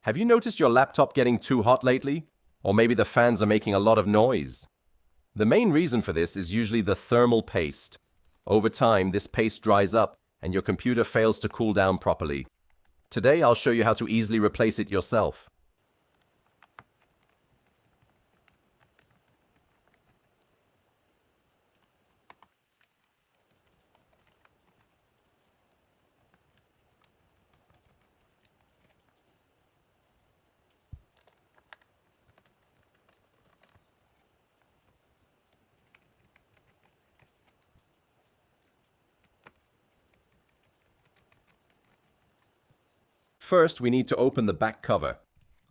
Have you noticed your laptop getting too hot lately? Or maybe the fans are making a lot of noise? The main reason for this is usually the thermal paste. Over time, this paste dries up and your computer fails to cool down properly. Today, I'll show you how to easily replace it yourself. First, we need to open the back cover.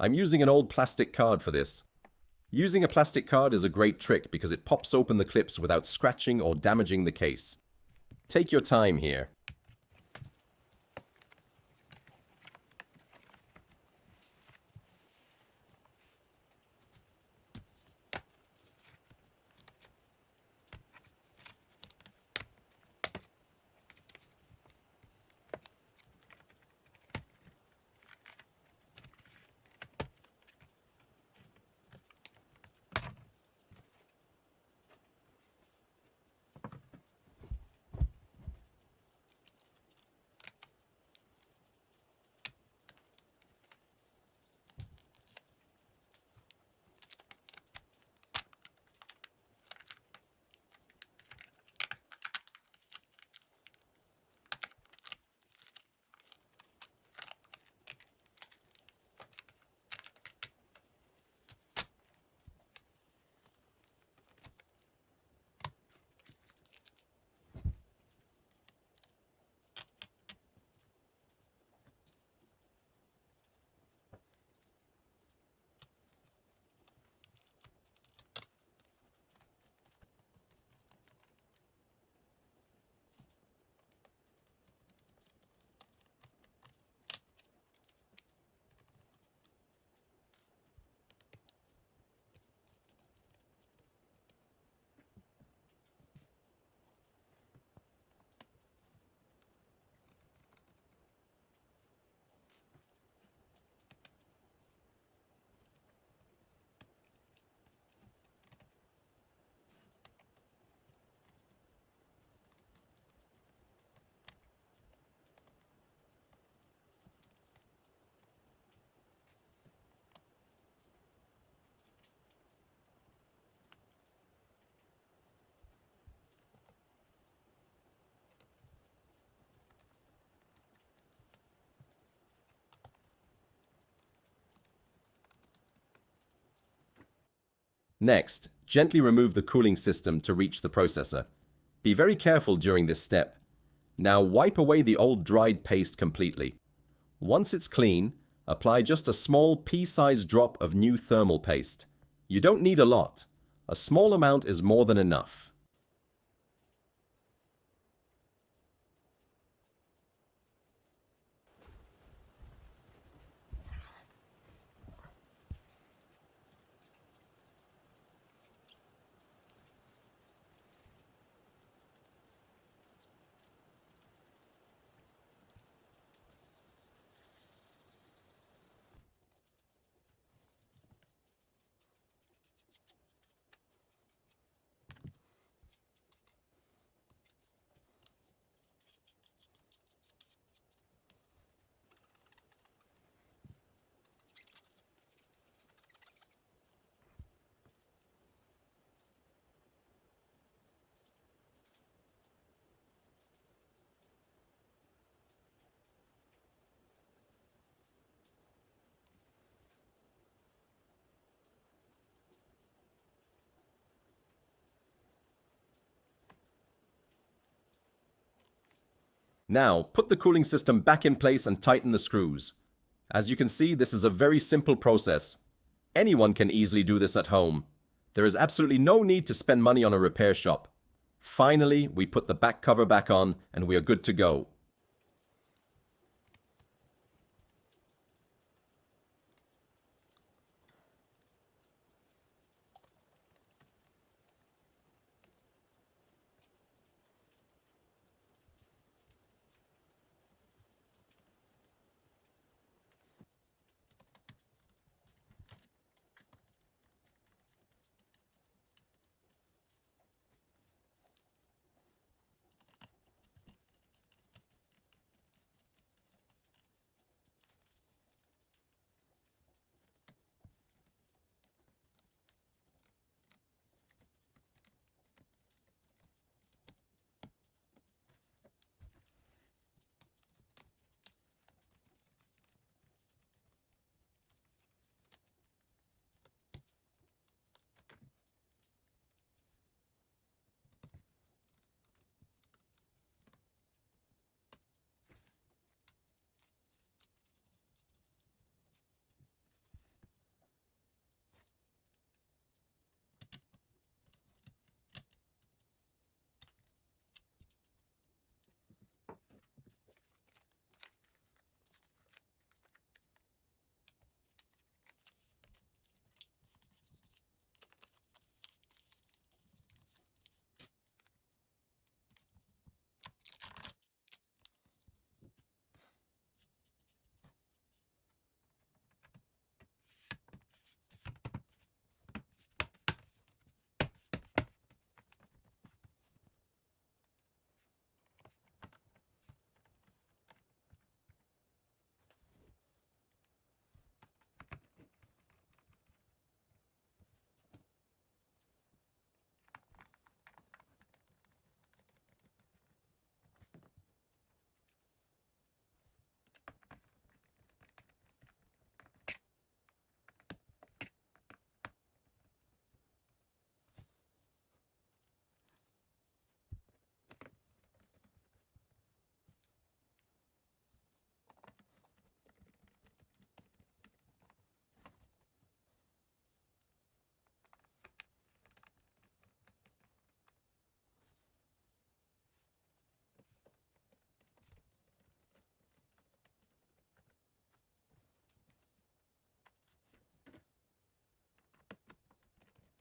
I'm using an old plastic card for this. Using a plastic card is a great trick because it pops open the clips without scratching or damaging the case. Take your time here. Next, gently remove the cooling system to reach the processor. Be very careful during this step. Now wipe away the old dried paste completely. Once it's clean, apply just a small pea-sized drop of new thermal paste. You don't need a lot. A small amount is more than enough. Now, put the cooling system back in place and tighten the screws. As you can see, this is a very simple process. Anyone can easily do this at home. There is absolutely no need to spend money on a repair shop. Finally, we put the back cover back on and we are good to go.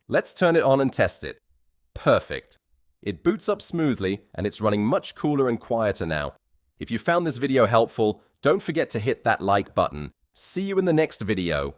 Let's turn it on and test it. Perfect. It boots up smoothly and it's running much cooler and quieter now. If you found this video helpful, don't forget to hit that like button. See you in the next video.